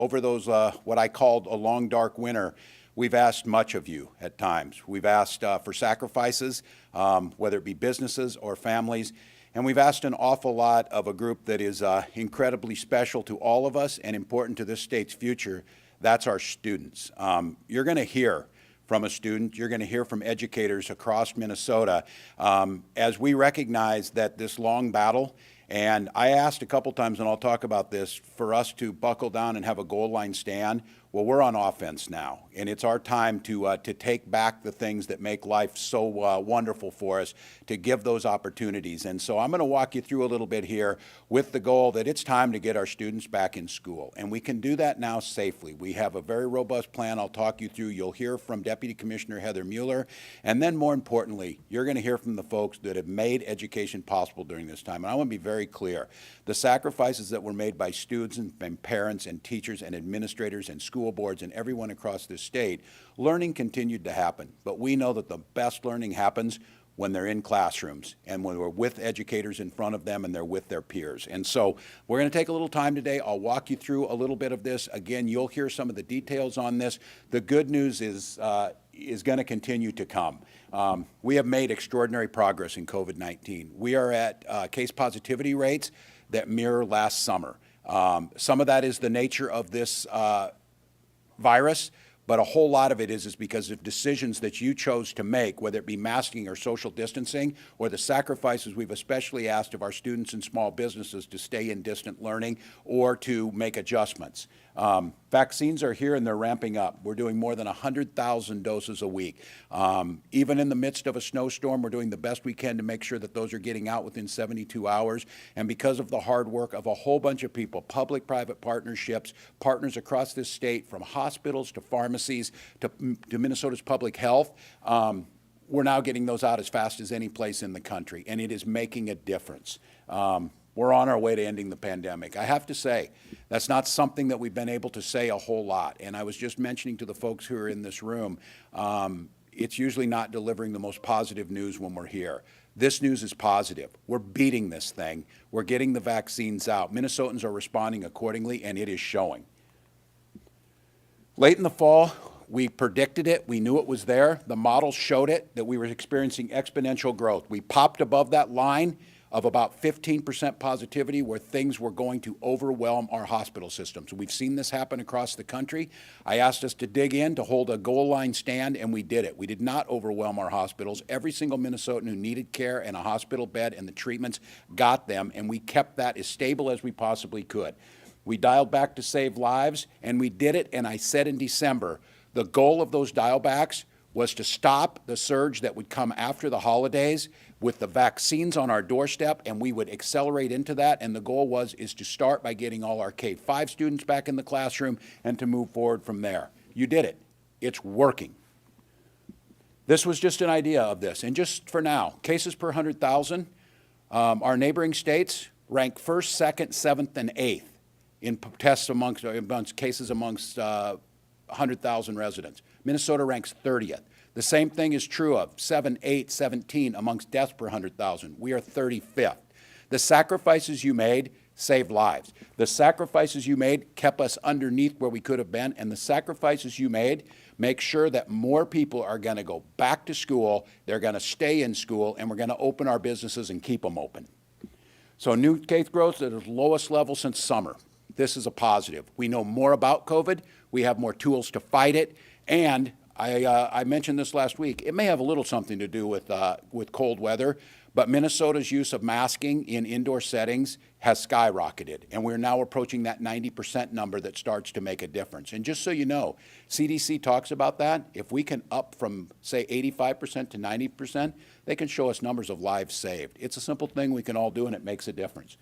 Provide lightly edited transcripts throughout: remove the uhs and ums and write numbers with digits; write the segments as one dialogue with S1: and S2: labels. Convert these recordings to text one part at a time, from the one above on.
S1: Over those, what I called a long, dark winter, we've asked much of you at times. We've asked for sacrifices, whether it be businesses or families, and we've asked an awful lot of a group that is incredibly special to all of us and important to this state's future. That's our students. You're going to hear from a student. You're going to hear from educators across Minnesota as we recognize that this long battle. And I asked a couple times, and I'll talk about this, for us to buckle down and have a goal line stand. Well, we're on offense now, and it's our time to take back the things that make life so wonderful for us, to give those opportunities. And so I'm going to walk you through a little bit here with the goal that it's time to get our students back in school. And we can do that now safely. We have a very robust plan I'll talk you through. You'll hear from Deputy Commissioner Heather Mueller. And then more importantly, you're going to hear from the folks that have made education possible during this time. And I want to be very clear. The sacrifices that were made by students and parents and teachers and administrators and school boards and everyone across this state, learning continued to happen. But we know that the best learning happens when they're in classrooms and when we're with educators in front of them and they're with their peers. And so we're going to take a little time today. I'll walk you through a little bit of this. Again, you'll hear some of the details on this. The good news is going to continue to come. We have made extraordinary progress in COVID-19. We are at case positivity rates that mirror last summer. Some of that is the nature of this virus, but a whole lot of it is because of decisions that you chose to make, whether it be masking or social distancing, or the sacrifices we've especially asked of our students and small businesses to stay in distant learning or to make adjustments. Vaccines are here and they're ramping up. We're doing more than 100,000 doses a week. Even in the midst of a snowstorm, we're doing the best we can to make sure that those are getting out within 72 hours. And because of the hard work of a whole bunch of people, public-private partnerships, partners across this state, from hospitals to pharmacies to Minnesota's public health, we're now getting those out as fast as any place in the country, and it is making a difference. We're on our way to ending the pandemic. I have to say, that's not something that we've been able to say a whole lot. And I was just mentioning to the folks who are in this room, it's usually not delivering the most positive news when we're here. This news is positive. We're beating this thing. We're getting the vaccines out. Minnesotans are responding accordingly, and it is showing. Late in the fall, we predicted it. We knew it was there. The models showed it, that we were experiencing exponential growth. We popped above that line of about 15% positivity where things were going to overwhelm our hospital systems. We've seen this happen across the country. I asked us to dig in, to hold a goal line stand, and we did it. We did not overwhelm our hospitals. Every single Minnesotan who needed care and a hospital bed and the treatments got them, and we kept that as stable as we possibly could. We dialed back to save lives, and we did it, and I said in December, the goal of those dial backs was to stop the surge that would come after the holidays with the vaccines on our doorstep, and we would accelerate into that. And the goal is to start by getting all our K-5 students back in the classroom and to move forward from there. You did it. It's working. This was just an idea of this. And just for now, cases per 100,000, our neighboring states rank first, second, seventh, and eighth in tests amongst cases amongst 100,000 residents. Minnesota ranks 30th. The same thing is true of 7, 8, 17 amongst deaths per 100,000. We are 35th. The sacrifices you made saved lives. The sacrifices you made kept us underneath where we could have been, and the sacrifices you made make sure that more people are going to go back to school, they're going to stay in school, and we're going to open our businesses and keep them open. So new case growth at its lowest level since summer. This is a positive. We know more about COVID. We have more tools to fight it, and I mentioned this last week. It may have a little something to do with cold weather, but Minnesota's use of masking in indoor settings has skyrocketed, and we're now approaching that 90% number that starts to make a difference. And just so you know, CDC talks about that. If we can up from, say, 85% to 90%, they can show us numbers of lives saved. It's a simple thing we can all do, and it makes a difference.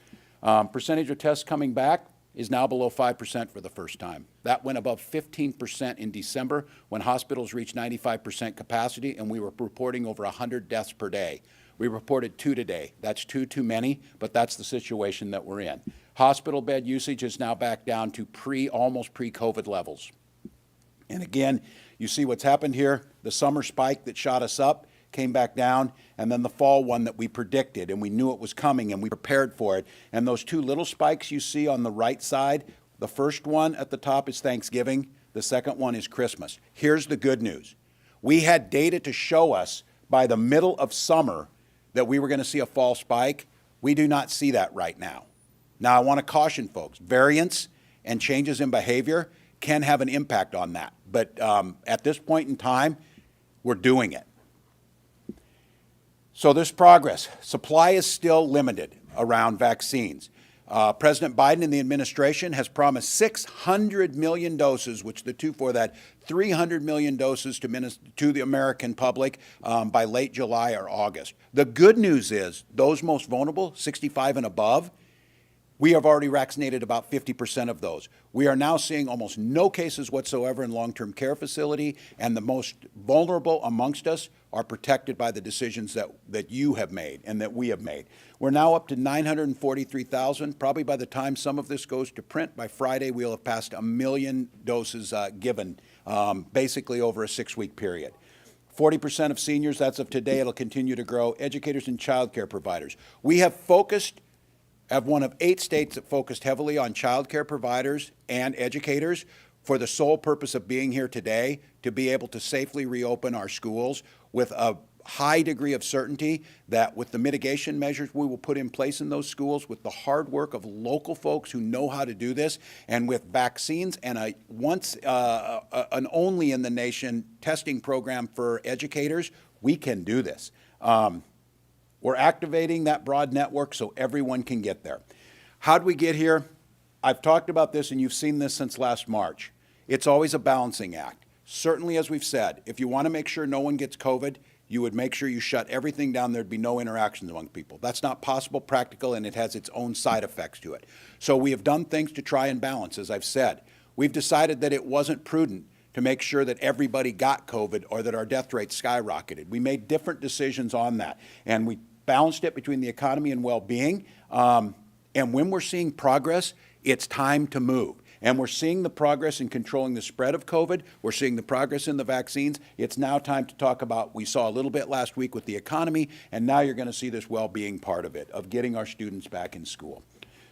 S1: Percentage of tests coming back is now below 5% for the first time. That went above 15% in December when hospitals reached 95% capacity, and we were reporting over 100 deaths per day. We reported 2 today. That's 2 too many, but that's the situation that we're in. Hospital bed usage is now back down to almost pre-COVID levels. And again, you see what's happened here. The summer spike that shot us up came back down, and then the fall one that we predicted, and we knew it was coming, and we prepared for it. And those 2 little spikes you see on the right side, The first one at the top is Thanksgiving. The second one is Christmas. Here's the good news. We had data to show us by the middle of summer that we were going to see a fall spike. We do not see that right now. Now, I want to caution folks, variance and changes in behavior can have an impact on that. But at this point in time, we're doing it. So there's progress. Supply is still limited around vaccines. President Biden and the administration has promised 600 million doses, which the two for that, 300 million doses to the American public by late July or August. The good news is those most vulnerable, 65 and above, we have already vaccinated about 50% of those. We are now seeing almost no cases whatsoever in long-term care facility, and the most vulnerable amongst us are protected by the decisions that you have made and that we have made. We're now up to 943,000. Probably by the time some of this goes to print, by Friday we'll have passed 1 million doses given, basically over a 6-week period. 40% of seniors, that's of today, it'll continue to grow. Educators and child care providers. We have one of 8 states that focused heavily on child care providers and educators for the sole purpose of being here today to be able to safely reopen our schools with a high degree of certainty that with the mitigation measures we will put in place in those schools, with the hard work of local folks who know how to do this, and with vaccines and an only in the nation testing program for educators, we can do this. We're activating that broad network so everyone can get there. How'd we get here? I've talked about this and you've seen this since last March. It's always a balancing act. Certainly, as we've said, if you want to make sure no one gets COVID, you would make sure you shut everything down. There'd be no interactions among people. That's not possible, practical, and it has its own side effects to it. So we have done things to try and balance, as I've said. We've decided that it wasn't prudent to make sure that everybody got COVID or that our death rate skyrocketed. We made different decisions on that, and we balanced it between the economy and well-being. And when we're seeing progress, it's time to move. And we're seeing the progress in controlling the spread of COVID. We're seeing the progress in the vaccines. It's now time to talk about, we saw a little bit last week with the economy, and now you're going to see this well-being part of it, of getting our students back in school.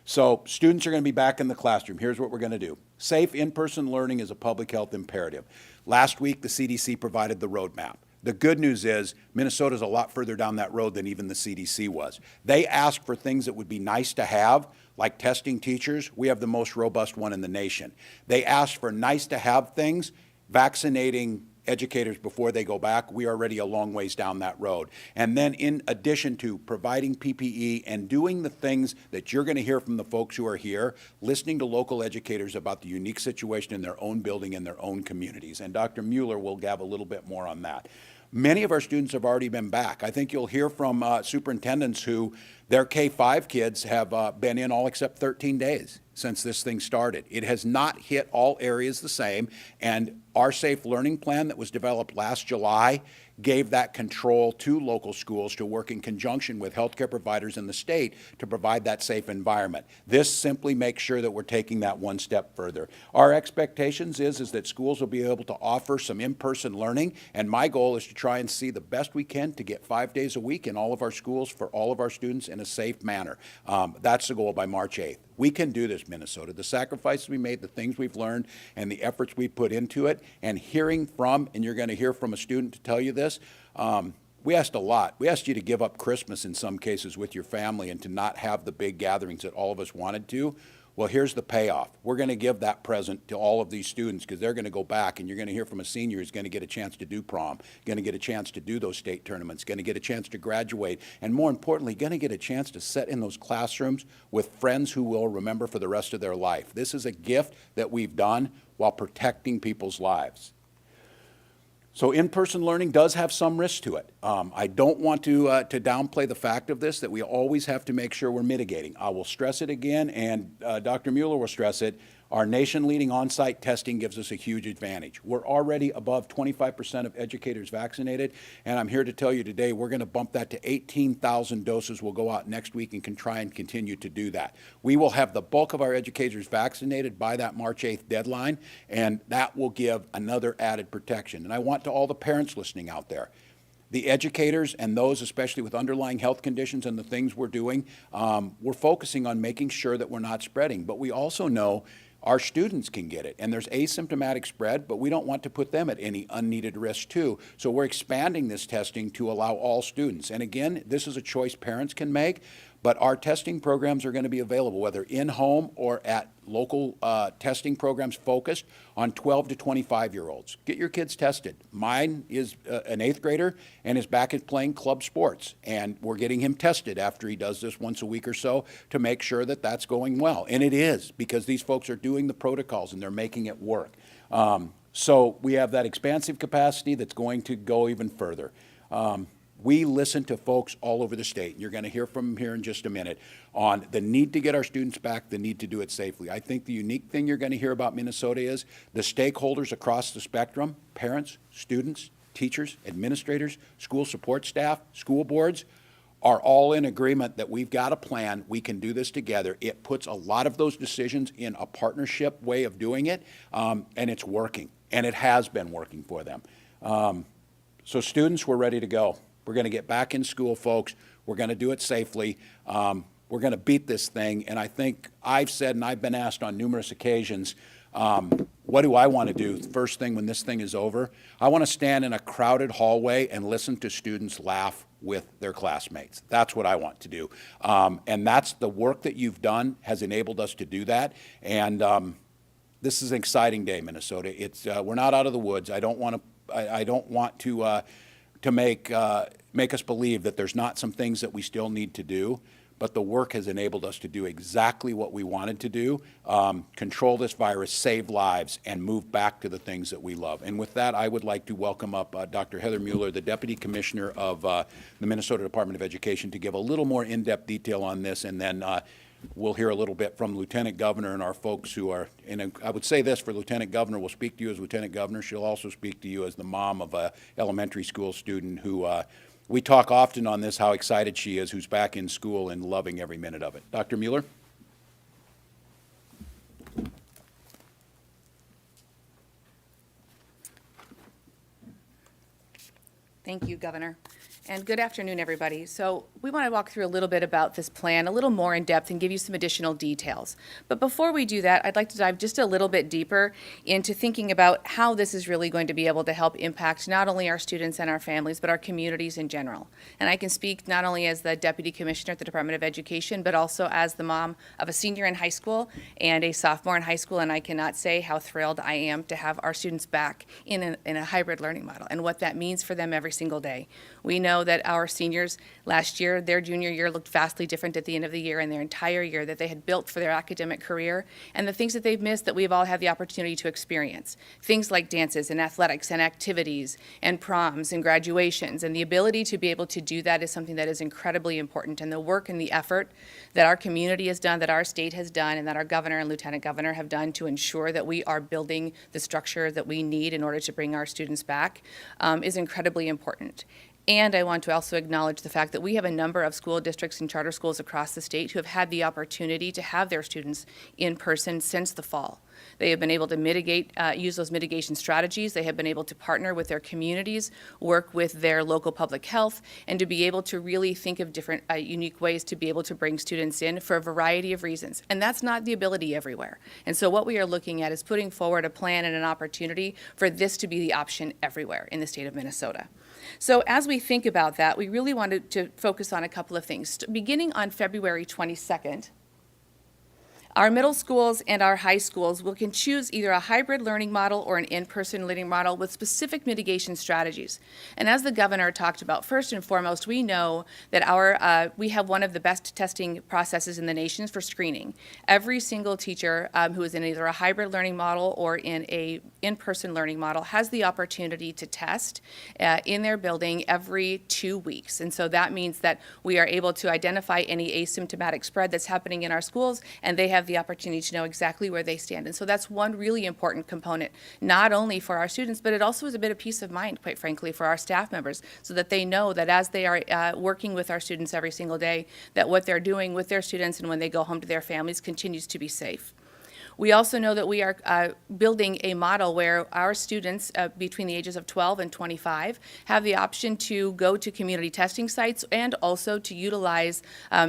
S1: So students are going to be back in the classroom. Here's what we're going to do. Safe in-person learning is a public health imperative. Last week, the CDC provided the roadmap. The good news is Minnesota's a lot further down that road than even the CDC was. They asked for things that would be nice to have, like testing teachers. We have the most robust one in the nation. They asked for nice to have things, vaccinating educators before they go back. We are already a long ways down that road. And then in addition to providing PPE and doing the things that you're going to hear from the folks who are here, listening to local educators about the unique situation in their own building and their own communities. And Dr. Mueller will have a little bit more on that. Many of our students have already been back. I think you'll hear from superintendents who their K-5 kids have been in all except 13 days since this thing started. It has not hit all areas the same, and our safe learning plan that was developed last July gave that control to local schools to work in conjunction with healthcare providers in the state to provide that safe environment. This simply makes sure that we're taking that one step further. Our expectations is that schools will be able to offer some in-person learning, and my goal is to try and see the best we can to get 5 days a week in all of our schools for all of our students in a safe manner. That's the goal by March 8th. We can do this, Minnesota. The sacrifices we made, the things we've learned, and the efforts we put into it, and hearing from, and you're going to hear from a student to tell you this, we asked a lot. We asked you to give up Christmas in some cases with your family and to not have the big gatherings that all of us wanted to. Well, here's the payoff. We're going to give that present to all of these students because they're going to go back, and you're going to hear from a senior who's going to get a chance to do prom, going to get a chance to do those state tournaments, going to get a chance to graduate, and more importantly, going to get a chance to sit in those classrooms with friends who will remember for the rest of their life. This is a gift that we've done while protecting people's lives. So in-person learning does have some risk to it. I don't want to downplay the fact of this, that we always have to make sure we're mitigating. I will stress it again, and Dr. Mueller will stress it. Our nation-leading on-site testing gives us a huge advantage. We're already above 25% of educators vaccinated, and I'm here to tell you today we're going to bump that to 18,000 doses. We'll go out next week and can try and continue to do that. We will have the bulk of our educators vaccinated by that March 8th deadline, and that will give another added protection. And I want to all the parents listening out there, the educators and those especially with underlying health conditions and the things we're doing, we're focusing on making sure that we're not spreading. But we also know our students can get it. And there's asymptomatic spread, but we don't want to put them at any unneeded risk too. So we're expanding this testing to allow all students. And again, this is a choice parents can make, but our testing programs are going to be available, whether in-home or at local testing programs focused on 12 to 25-year-olds. Get your kids tested. Mine is an 8th grader and is back at playing club sports, and we're getting him tested after he does this once a week or so to make sure that that's going well. And it is, because these folks are doing the protocols and they're making it work. So we have that expansive capacity that's going to go even further. We listen to folks all over the state. You're going to hear from them here in just a minute on the need to get our students back, the need to do it safely. I think the unique thing you're going to hear about Minnesota is the stakeholders across the spectrum, parents, students, teachers, administrators, school support staff, school boards, are all in agreement that we've got a plan, we can do this together. It puts a lot of those decisions in a partnership way of doing it, and it's working, and it has been working for them. So students, we're ready to go. We're going to get back in school, folks. We're going to do it safely. We're going to beat this thing. And I think I've said, and I've been asked on numerous occasions, what do I want to do first thing when this thing is over? I want to stand in a crowded hallway and listen to students laugh with their classmates. That's what I want to do. And that's the work that you've done has enabled us to do that. And this is an exciting day, Minnesota. It's we're not out of the woods. I don't want to make us believe that there's not some things that we still need to do, but the work has enabled us to do exactly what we wanted to do, control this virus, save lives, and move back to the things that we love. And with that, I would like to welcome up Dr. Heather Mueller, the Deputy Commissioner of the Minnesota Department of Education, to give a little more in-depth detail on this, and then we'll hear a little bit from Lieutenant Governor and our folks who are, and I would say this for Lieutenant Governor, we'll speak to you as Lieutenant Governor. She'll also speak to you as the mom of an elementary school student who we talk often on this, how excited she is, who's back in school and loving every minute of it. Dr. Mueller?
S2: Thank you, Governor. And good afternoon, everybody. So we want to walk through a little bit about this plan, a little more in depth, and give you some additional details. But before we do that, I'd like to dive just a little bit deeper into thinking about how this is really going to be able to help impact not only our students and our families, but our communities in general. And I can speak not only as the Deputy Commissioner at the Department of Education, but also as the mom of a senior in high school and a sophomore in high school, and I cannot say how thrilled I am to have our students back in a hybrid learning model and what that means for them every single day. We know that our seniors last year, their junior year looked vastly different at the end of the year, and their entire year that they had built for their academic career, and the things that they've missed that we've all had the opportunity to experience. Things like dances and athletics and activities and proms and graduations, and the ability to be able to do that is something that is incredibly important. And the work and the effort that our community has done, that our state has done, and that our governor and lieutenant governor have done to ensure that we are building the structure that we need in order to bring our students back is incredibly important. And I want to also acknowledge the fact that we have a number of school districts and charter schools across the state who have had the opportunity to have their students in person since the fall. They have been able to mitigate, use those mitigation strategies. They have been able to partner with their communities, work with their local public health, and to be able to really think of different unique ways to be able to bring students in for a variety of reasons. And that's not the ability everywhere. And so what we are looking at is putting forward a plan and an opportunity for this to be the option everywhere in the state of Minnesota. So as we think about that, we really wanted to focus on a couple of things. Beginning on February 22nd, our middle schools and our high schools can choose either a hybrid learning model or an in-person learning model with specific mitigation strategies. And as the governor talked about, first and foremost, we know that we have one of the best testing processes in the nation for screening. Every single teacher who is in either a hybrid learning model or in a in-person learning model has the opportunity to test in their building every 2 weeks. And so that means that we are able to identify any asymptomatic spread that's happening in our schools, and they have the opportunity to know exactly where they stand. And so that's one really important component, not only for our students, but it also is a bit of peace of mind, quite frankly, for our staff members, so that they know that as they are working with our students every single day, that what they're doing with their students and when they go home to their families continues to be safe. We also know that we are building a model where our students between the ages of 12 and 25 have the option to go to community testing sites and also to utilize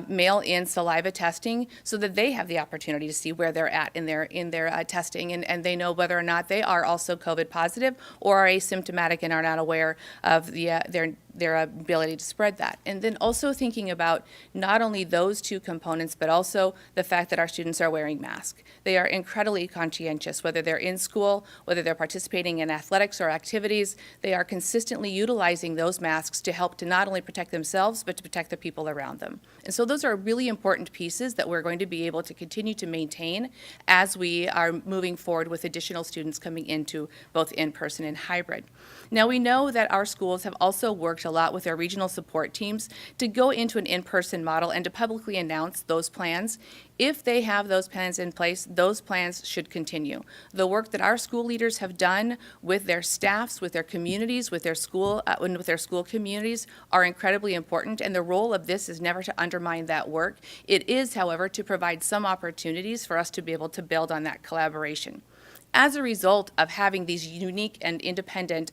S2: mail-in saliva testing so that they have the opportunity to see where they're at in their testing, and they know whether or not they are also COVID positive or are asymptomatic and are not aware of their ability to spread that. And then also thinking about not only those two components, but also the fact that our students are wearing masks. They are incredibly conscientious, whether they're in school, whether they're participating in athletics or activities. They are consistently utilizing those masks to help to not only protect themselves, but to protect the people around them. And so those are really important pieces that we're going to be able to continue to maintain as we are moving forward with additional students coming into both in-person and hybrid. Now, we know that our schools have also worked a lot with their regional support teams to go into an in-person model and to publicly announce those plans. If they have those plans in place, those plans should continue. The work that our school leaders have done with their staffs, with their communities, with their school communities are incredibly important, and the role of this is never to undermine that work. It is, however, to provide some opportunities for us to be able to build on that collaboration. As a result of having these unique and independent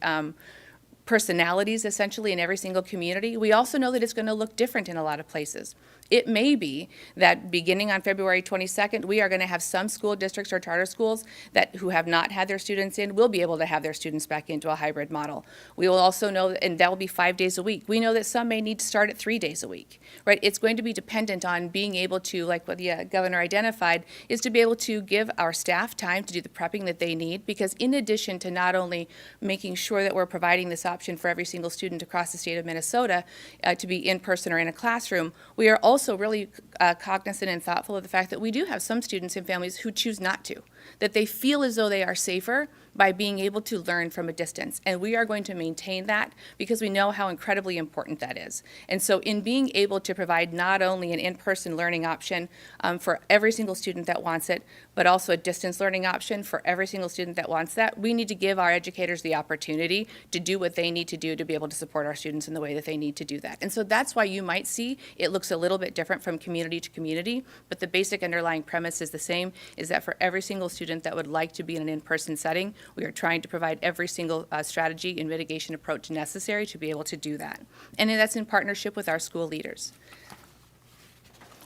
S2: personalities essentially in every single community, we also know that it's going to look different in a lot of places. It may be that beginning on February 22nd, we are going to have some school districts or charter schools who have not had their students in will be able to have their students back into a hybrid model. We will also know, and that will be 5 days a week. We know that some may need to start at 3 days a week, right? It's going to be dependent on being able to, like what the governor identified, is to be able to give our staff time to do the prepping that they need, because in addition to not only making sure that we're providing this option for every single student across the state of Minnesota to be in person or in a classroom, we are also really cognizant and thoughtful of the fact that we do have some students and families who choose not to, that they feel as though they are safer by being able to learn from a distance. And we are going to maintain that because we know how incredibly important that is. And so in being able to provide not only an in-person learning option for every single student that wants it, but also a distance learning option for every single student that wants that, we need to give our educators the opportunity to do what they need to do to be able to support our students in the way that they need to do that. And so that's why you might see it looks a little bit different from community to community, but the basic underlying premise is the same, is that for every single student that would like to be in an in-person setting, we are trying to provide every single strategy and mitigation approach necessary to be able to do that. And that's in partnership with our school leaders.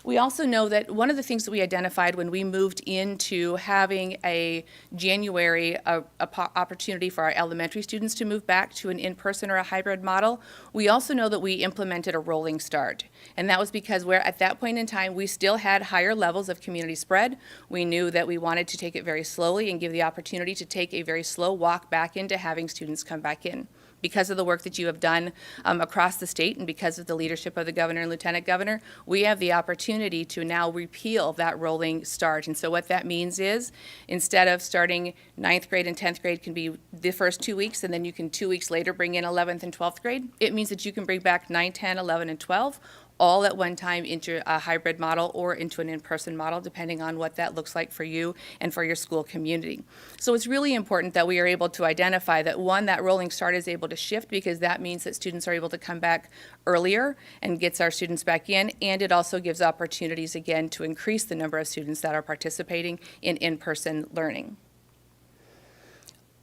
S2: We also know that one of the things that we identified when we moved into having a January opportunity for our elementary students to move back to an in-person or a hybrid model, we also know that we implemented a rolling start. And that was because at that point in time, we still had higher levels of community spread. We knew that we wanted to take it very slowly and give the opportunity to take a very slow walk back into having students come back in. Because of the work that you have done across the state and because of the leadership of the governor and lieutenant governor, we have the opportunity to now repeal that rolling start. And so what that means is instead of starting 9th grade and 10th grade can be the first 2 weeks, and then you can 2 weeks later bring in 11th and 12th grade, it means that you can bring back 9, 10, 11, and 12 all at one time into a hybrid model or into an in-person model, depending on what that looks like for you and for your school community. So it's really important that we are able to identify that, one, that rolling start is able to shift, because that means that students are able to come back earlier and gets our students back in, and it also gives opportunities, again, to increase the number of students that are participating in in-person learning.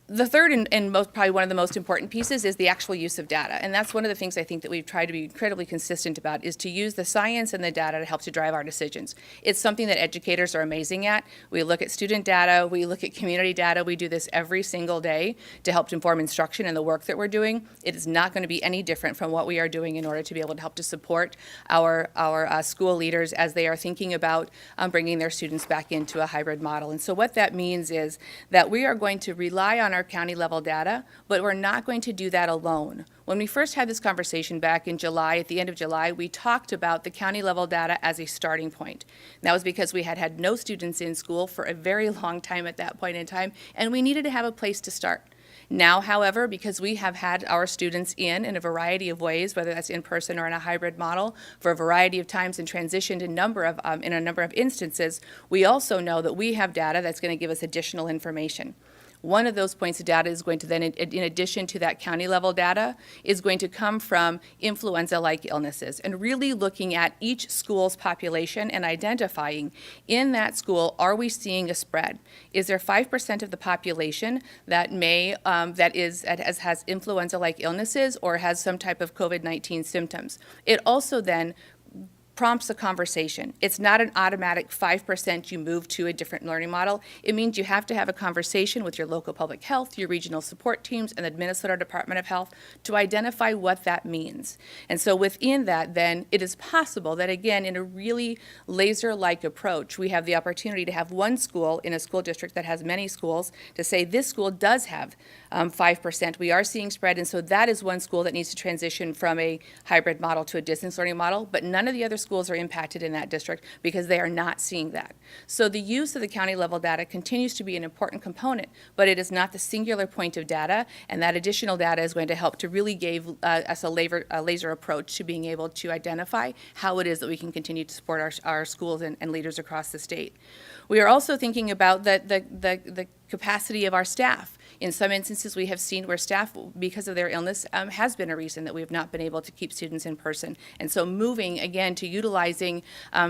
S2: The third and probably one of the most important pieces is the actual use of data. And that's one of the things I think that we've tried to be incredibly consistent about, is to use the science and the data to help to drive our decisions. It's something that educators are amazing at. We look at student data, we look at community data. We do this every single day to help to inform instruction and the work that we're doing. It is not going to be any different from what we are doing in order to be able to help to support our school leaders as they are thinking about bringing their students back into a hybrid model. And so what that means is that we are going to rely on our county level data, but we're not going to do that alone. When we first had this conversation back in July, at the end of July, we talked about the county level data as a starting point. And that was because we had had no students in school for a very long time at that point in time, and we needed to have a place to start. Now, however, because we have had our students in a variety of ways, whether that's in person or in a hybrid model, for a variety of times and transitioned in a number of instances, we also know that we have data that's going to give us additional information. One of those points of data is going to then, in addition to that county level data, is going to come from influenza-like illnesses, and really looking at each school's population and identifying in that school, are we seeing a spread? Is there 5% of the population that has influenza-like illnesses or has some type of COVID-19 symptoms? It also then prompts a conversation. It's not an automatic 5% you move to a different learning model. It means you have to have a conversation with your local public health, your regional support teams, and the Minnesota Department of Health to identify what that means. And so within that, then, it is possible that, again, in a really laser-like approach, we have the opportunity to have one school in a school district that has many schools to say this school does have 5%. We are seeing spread, and so that is one school that needs to transition from a hybrid model to a distance learning model, but none of the other schools are impacted in that district because they are not seeing that. So the use of the county level data continues to be an important component, but it is not the singular point of data, and that additional data is going to help to really give us a laser approach to being able to identify how it is that we can continue to support our schools and leaders across the state. We are also thinking about the capacity of our staff. In some instances, we have seen where staff, because of their illness, has been a reason that we have not been able to keep students in person. And so moving, again, to utilizing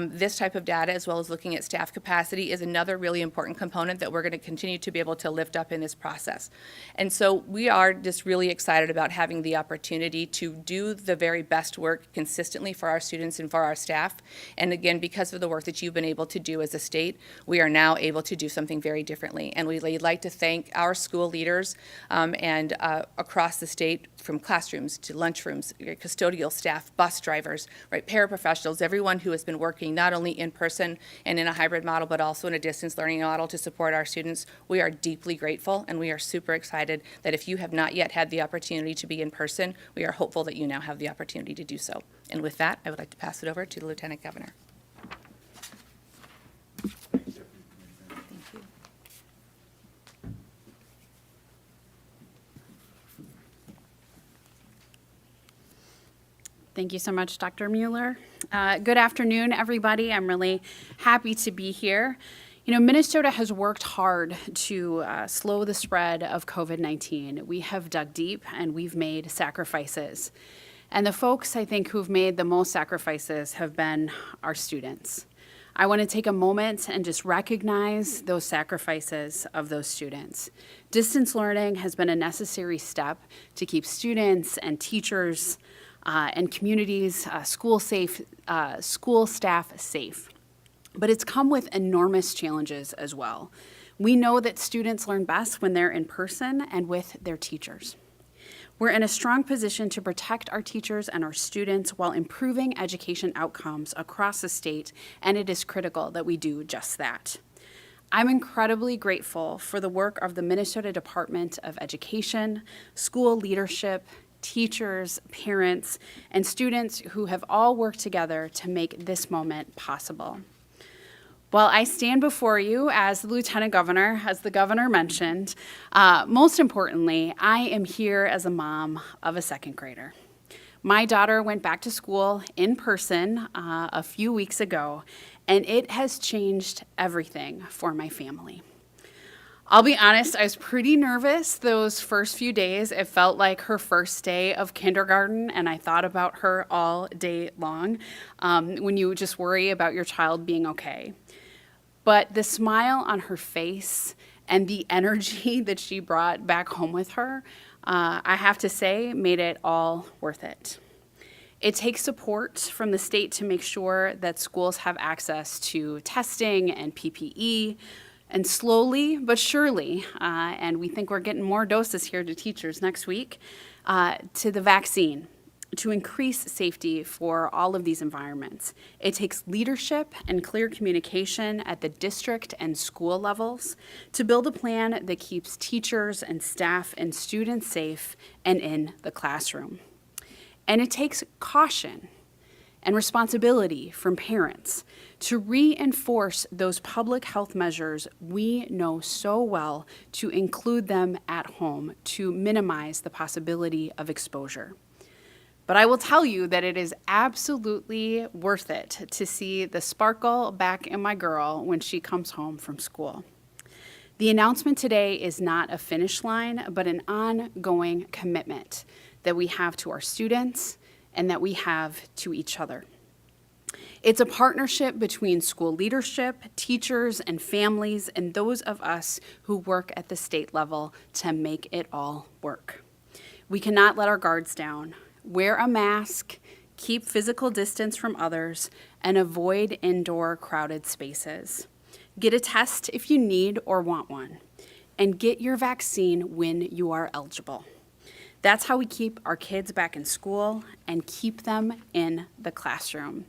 S2: this type of data as well as looking at staff capacity is another really important component that we're going to continue to be able to lift up in this process. And so we are just really excited about having the opportunity to do the very best work consistently for our students and for our staff. And again, because of the work that you've been able to do as a state, we are now able to do something very differently. And we'd like to thank our school leaders and across the state, from classrooms to lunchrooms, custodial staff, bus drivers, right, paraprofessionals, everyone who has been working not only in person and in a hybrid model, but also in a distance learning model to support our students. We are deeply grateful, and we are super excited that if you have not yet had the opportunity to be in person, we are hopeful that you now have the opportunity to do so. And with that, I would like to pass it over to the Lieutenant Governor. Thank you.
S3: Thank you so much, Dr. Mueller. Good afternoon, everybody. I'm really happy to be here. You know, Minnesota has worked hard to slow the spread of COVID-19. We have dug deep and we've made sacrifices. And the folks, I think, who've made the most sacrifices have been our students. I want to take a moment and just recognize those sacrifices of those students. Distance learning has been a necessary step to keep students and teachers and communities, school staff safe. But it's come with enormous challenges as well. We know that students learn best when they're in person and with their teachers. We're in a strong position to protect our teachers and our students while improving education outcomes across the state, and it is critical that we do just that. I'm incredibly grateful for the work of the Minnesota Department of Education, school leadership, teachers, parents, and students who have all worked together to make this moment possible. While I stand before you as the Lieutenant Governor, as the Governor mentioned, most importantly, I am here as a mom of a second grader. My daughter went back to school in person a few weeks ago, and it has changed everything for my family. I'll be honest, I was pretty nervous those first few days. It felt like her first day of kindergarten, and I thought about her all day long when you just worry about your child being okay. But the smile on her face and the energy that she brought back home with her, I have to say, made it all worth it. It takes support from the state to make sure that schools have access to testing and PPE, and slowly but surely, and we think we're getting more doses here to teachers next week, to the vaccine, to increase safety for all of these environments. It takes leadership and clear communication at the district and school levels to build a plan that keeps teachers and staff and students safe and in the classroom. And it takes caution and responsibility from parents to reinforce those public health measures we know so well, to include them at home to minimize the possibility of exposure. But I will tell you that it is absolutely worth it to see the sparkle back in my girl when she comes home from school. The announcement today is not a finish line, but an ongoing commitment that we have to our students and that we have to each other. It's a partnership between school leadership, teachers, and families, and those of us who work at the state level to make it all work. We cannot let our guards down. Wear a mask, keep physical distance from others, and avoid indoor crowded spaces. Get a test if you need or want one, and get your vaccine when you are eligible. That's how we keep our kids back in school and keep them in the classroom.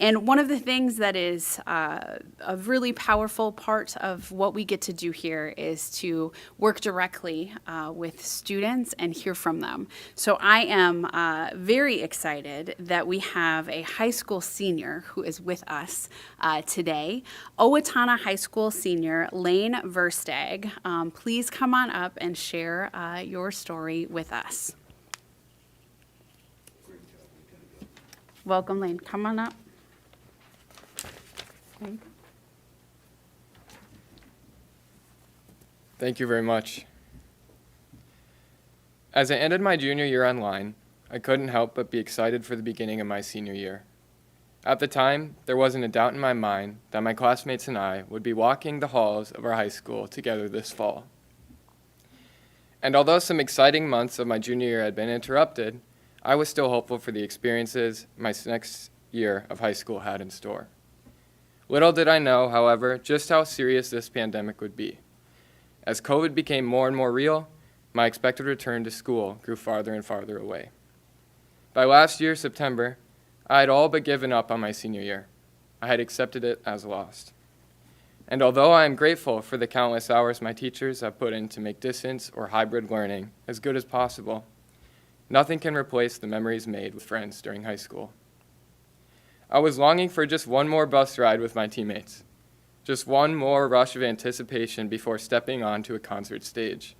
S3: And one of the things that is a really powerful part of what we get to do here is to work directly with students and hear from them. So I am very excited that we have a high school senior who is with us today. Owatonna High School senior Lane Verstag. Please come on up and share your story with us. Welcome, Lane. Come on up.
S4: Thank you very much. As I ended my junior year online, I couldn't help but be excited for the beginning of my senior year. At the time, there wasn't a doubt in my mind that my classmates and I would be walking the halls of our high school together this fall. And although some exciting months of my junior year had been interrupted, I was still hopeful for the experiences my next year of high school had in store. Little did I know, however, just how serious this pandemic would be. As COVID became more and more real, my expected return to school grew farther and farther away. By last year, September, I had all but given up on my senior year. I had accepted it as lost. And although I am grateful for the countless hours my teachers have put in to make distance or hybrid learning as good as possible, nothing can replace the memories made with friends during high school. I was longing for just one more bus ride with my teammates, just one more rush of anticipation before stepping onto a concert stage,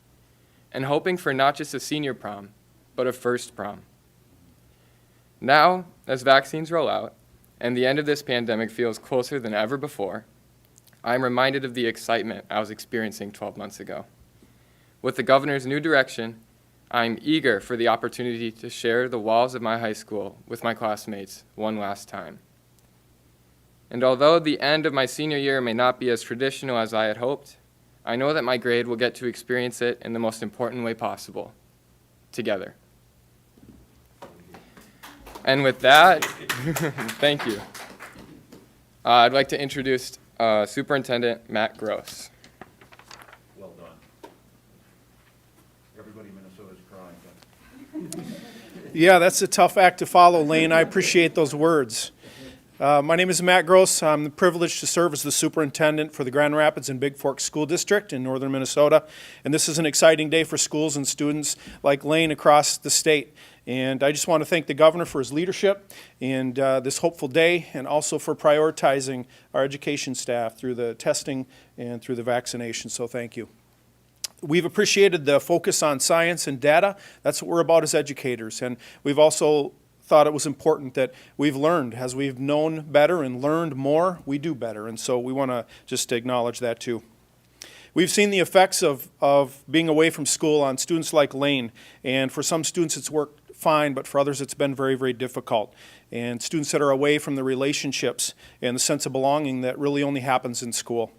S4: and hoping for not just a senior prom, but a first prom. Now, as vaccines roll out, and the end of this pandemic feels closer than ever before, I am reminded of the excitement I was experiencing 12 months ago. With the governor's new direction, I am eager for the opportunity to share the walls of my high school with my classmates one last time. And although the end of my senior year may not be as traditional as I had hoped, I know that my grade will get to experience it in the most important way possible, together. And with that, thank you. I'd like to introduce Superintendent Matt Gross.
S1: Well done. Everybody in Minnesota is crying.
S5: Yeah, that's a tough act to follow, Lane. I appreciate those words. My name is Matt Gross. I'm privileged to serve as the superintendent for the Grand Rapids and Big Fork School District in northern Minnesota. And this is an exciting day for schools and students like Lane across the state. And I just want to thank the governor for his leadership and this hopeful day, and also for prioritizing our education staff through the testing and through the vaccination. So thank you. We've appreciated the focus on science and data. That's what we're about as educators. And we've also thought it was important that we've learned. As we've known better and learned more, we do better. And so we want to just acknowledge that too. We've seen the effects of being away from school on students like Lane. And for some students it's worked fine, but for others it's been very, very difficult. And students that are away from the relationships and the sense of belonging that really only happens in school.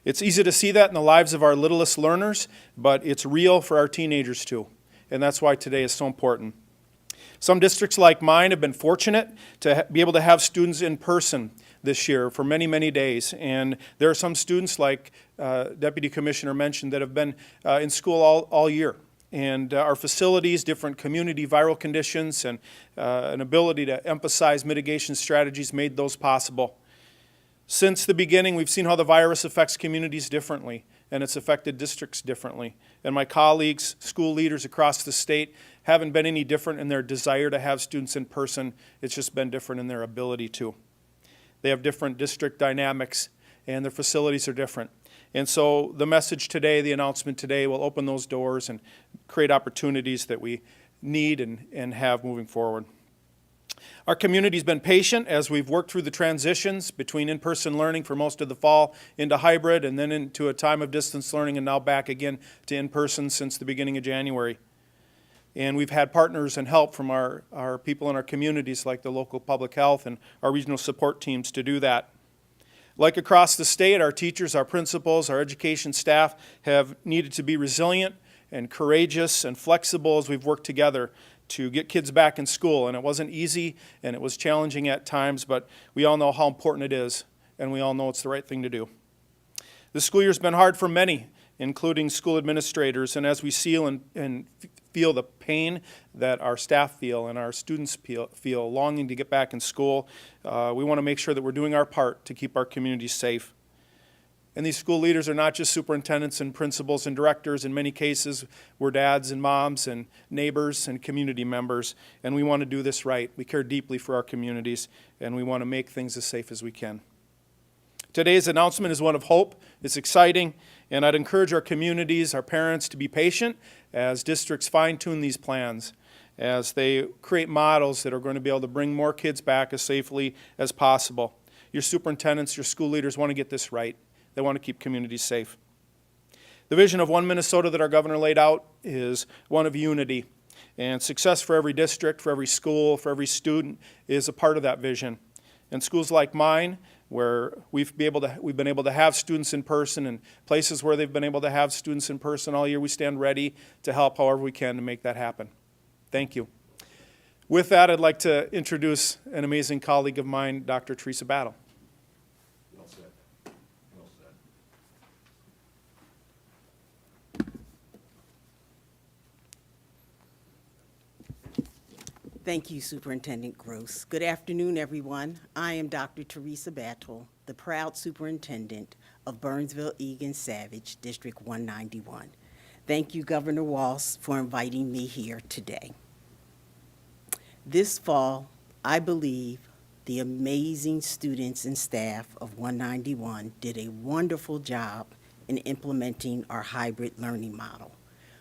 S5: It's easy to see that in the lives of our littlest learners, but it's real for our teenagers too. And that's why today is so important. Some districts like mine have been fortunate to be able to have students in person this year for many, many days. And there are some students, like Deputy Commissioner mentioned, that have been in school all year. And our facilities, different community viral conditions, and an ability to emphasize mitigation strategies made those possible. Since the beginning, we've seen how the virus affects communities differently, and it's affected districts differently. And my colleagues, school leaders across the state, haven't been any different in their desire to have students in person. It's just been different in their ability to. They have different district dynamics, and their facilities are different. And so the message today, the announcement today, will open those doors and create opportunities that we need and have moving forward. Our community's been patient as we've worked through the transitions between in-person learning for most of the fall into hybrid and then into a time of distance learning and now back again to in-person since the beginning of January. And we've had partners and help from our people in our communities like the local public health and our regional support teams to do that. Like across the state, our teachers, our principals, our education staff have needed to be resilient and courageous and flexible as we've worked together to get kids back in school. And it wasn't easy and it was challenging at times, but we all know how important it is and we all know it's the right thing to do. This school year's been hard for many, including school administrators, and as we see and feel the pain that our staff feel and our students feel longing to get back in school, we want to make sure that we're doing our part to keep our communities safe. And these school leaders are not just superintendents and principals and directors. In many cases, we're dads and moms and neighbors and community members, and we want to do this right. We care deeply for our communities, and we want to make things as safe as we can. Today's announcement is one of hope. It's exciting, and I'd encourage our communities, our parents, to be patient as districts fine-tune these plans, as they create models that are going to be able to bring more kids back as safely as possible. Your superintendents, your school leaders want to get this right. They want to keep communities safe. The vision of One Minnesota that our governor laid out is one of unity. And success for every district, for every school, for every student is a part of that vision. And schools like mine, where we've been able to have students in person, and places where they've been able to have students in person all year, we stand ready to help however we can to make that happen. Thank you. With that, I'd like to introduce an amazing colleague of mine, Dr. Teresa Battle.
S6: Thank you, Superintendent Gross. Good afternoon, everyone. I am Dr. Teresa Battle, the proud superintendent of Burnsville, Egan, Savage, District 191. Thank you, Governor Walz, for inviting me here today. This fall, I believe the amazing students and staff of 191 did a wonderful job in implementing our hybrid learning model.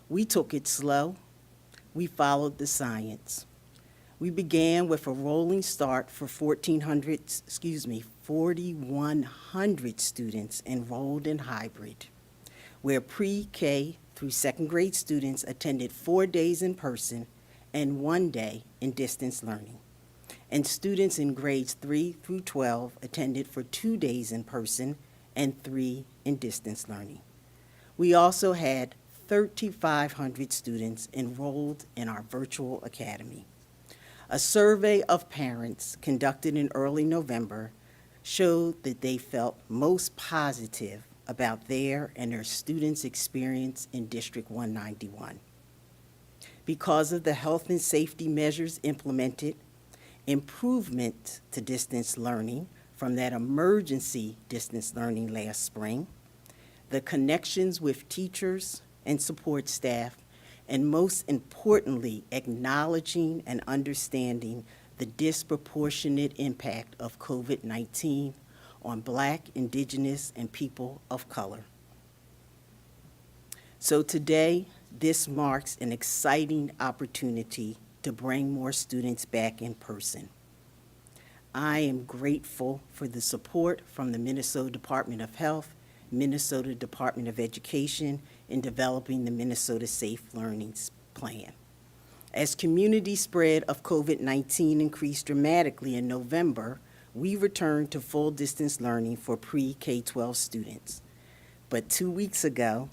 S6: We took it slow. We followed the science. We began with a rolling start for 4,100 students enrolled in hybrid, where pre-K through second grade students attended 4 days in person and 1 day in distance learning. And students in grades 3 through 12 attended for 2 days in person and 3 in distance learning. We also had 3,500 students enrolled in our virtual academy. A survey of parents conducted in early November showed that they felt most positive about their and their students' experience in District 191. Because of the health and safety measures implemented, improvement to distance learning from that emergency distance learning last spring, the connections with teachers and support staff, and most importantly, acknowledging and understanding the disproportionate impact of COVID-19 on Black, Indigenous, and people of color. So today, this marks an exciting opportunity to bring more students back in person. I am grateful for the support from the Minnesota Department of Health, Minnesota Department of Education in developing the Minnesota Safe Learning Plan. As community spread of COVID-19 increased dramatically in November, we returned to full distance learning for pre-K-12 students. But 2 weeks ago,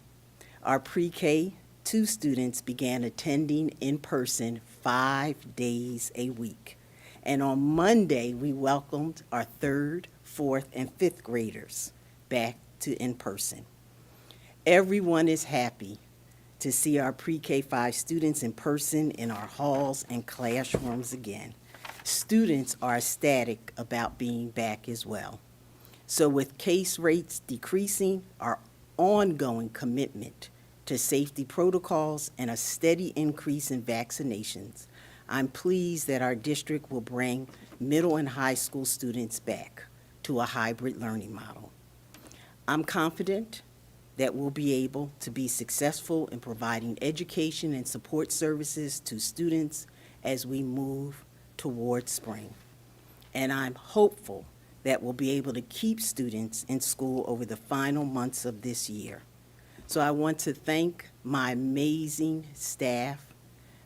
S6: our pre-K-2 students began attending in person 5 days a week. And on Monday, we welcomed our 3rd, 4th, and 5th graders back to in person. Everyone is happy to see our pre-K-5 students in person in our halls and classrooms again. Students are ecstatic about being back as well. So with case rates decreasing, our ongoing commitment to safety protocols and a steady increase in vaccinations, I'm pleased that our district will bring middle and high school students back to a hybrid learning model. I'm confident that we'll be able to be successful in providing education and support services to students as we move towards spring. And I'm hopeful that we'll be able to keep students in school over the final months of this year. So I want to thank my amazing staff,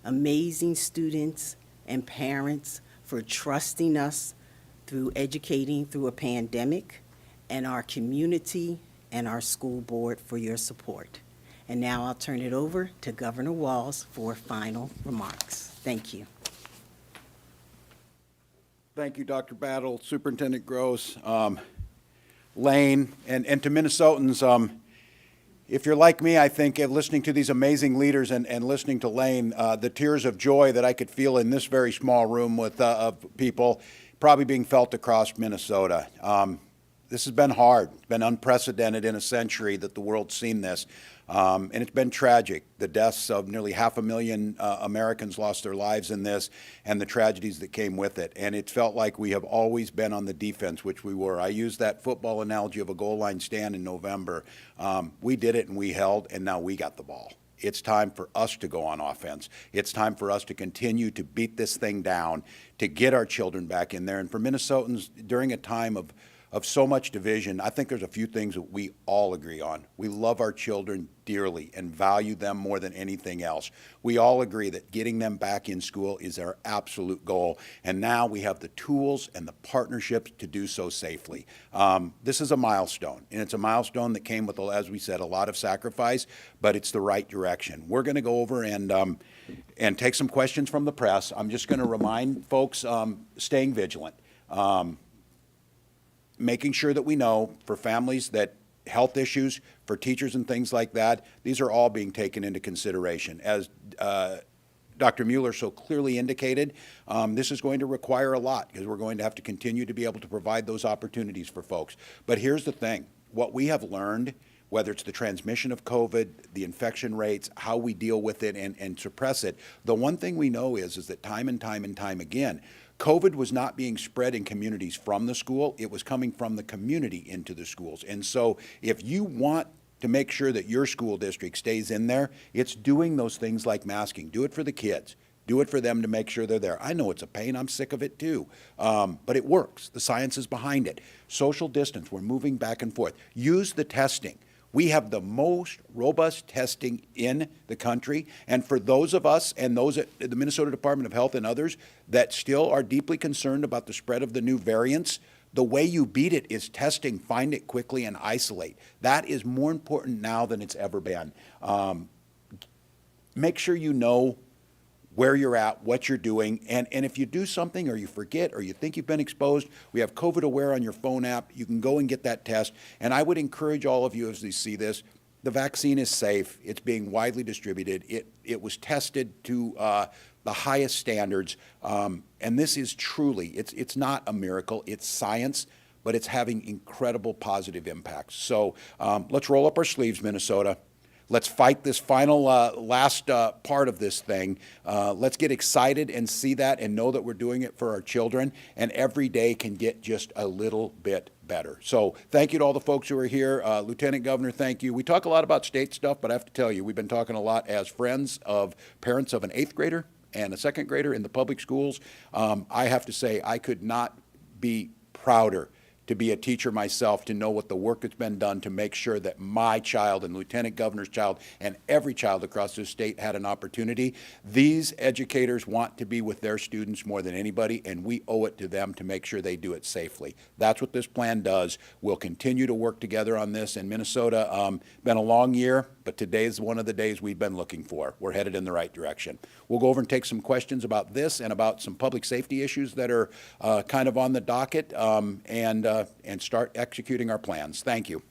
S6: amazing students and parents for trusting us through educating through a pandemic, and our community and our school board for your support. And now I'll turn it over to Governor Walz for final remarks. Thank you.
S1: Thank you, Dr. Battle, Superintendent Gross, Lane, and to Minnesotans. If you're like me, I think listening to these amazing leaders and listening to Lane, the tears of joy that I could feel in this very small room with of people probably being felt across Minnesota. This has been hard. It's been unprecedented in a century that the world's seen this. And it's been tragic. The deaths of nearly 500,000 Americans lost their lives in this, and the tragedies that came with it. And it felt like we have always been on the defense, which we were. I used that football analogy of a goal line stand in November. We did it and we held, and now we got the ball. It's time for us to go on offense. It's time for us to continue to beat this thing down, to get our children back in there. And for Minnesotans, during a time of so much division, I think there's a few things that we all agree on. We love our children dearly and value them more than anything else. We all agree that getting them back in school is our absolute goal, and now we have the tools and the partnerships to do so safely. This is a milestone, and it's a milestone that came with, as we said, a lot of sacrifice, but it's the right direction. We're going to go over and take some questions from the press. I'm just going to remind folks, staying vigilant. Making sure that we know for families that health issues, for teachers and things like that, these are all being taken into consideration. As Dr. Mueller so clearly indicated, this is going to require a lot because we're going to have to continue to be able to provide those opportunities for folks. But here's the thing, what we have learned, whether it's the transmission of COVID, the infection rates, how we deal with it and suppress it, the one thing we know is that time and time and time again, COVID was not being spread in communities from the school. It was coming from the community into the schools. And so if you want to make sure that your school district stays in there, it's doing those things like masking. Do it for the kids. Do it for them to make sure they're there. I know it's a pain. I'm sick of it too. But it works. The science is behind it. Social distance. We're moving back and forth. Use the testing. We have the most robust testing in the country, and for those of us and those at the Minnesota Department of Health and others that still are deeply concerned about the spread of the new variants, the way you beat it is testing, find it quickly, and isolate. That is more important now than it's ever been. Make sure you know where you're at, what you're doing, and if you do something or you forget or you think you've been exposed, we have COVID Aware on your phone app. You can go and get that test. And I would encourage all of you as you see this, the vaccine is safe. It's being widely distributed. It was tested to the highest standards. And this is truly, it's not a miracle. It's science, but it's having incredible positive impacts. So let's roll up our sleeves, Minnesota. Let's fight this final last part of this thing. Let's get excited and see that and know that we're doing it for our children, and every day can get just a little bit better. So thank you to all the folks who are here. Lieutenant Governor, thank you. We talk a lot about state stuff, but I have to tell you, we've been talking a lot as friends of parents of an 8th grader and a 2nd grader in the public schools. I have to say I could not be prouder to be a teacher myself, to know what the work that's been done to make sure that my child and Lieutenant Governor's child and every child across this state had an opportunity. These educators want to be with their students more than anybody, and we owe it to them to make sure they do it safely. That's what this plan does. We'll continue to work together on this. In Minnesota, been a long year, but today is one of the days we've been looking for. We're headed in the right direction. We'll go over and take some questions about this and about some public safety issues that are kind of on the docket, and start executing our plans. Thank you.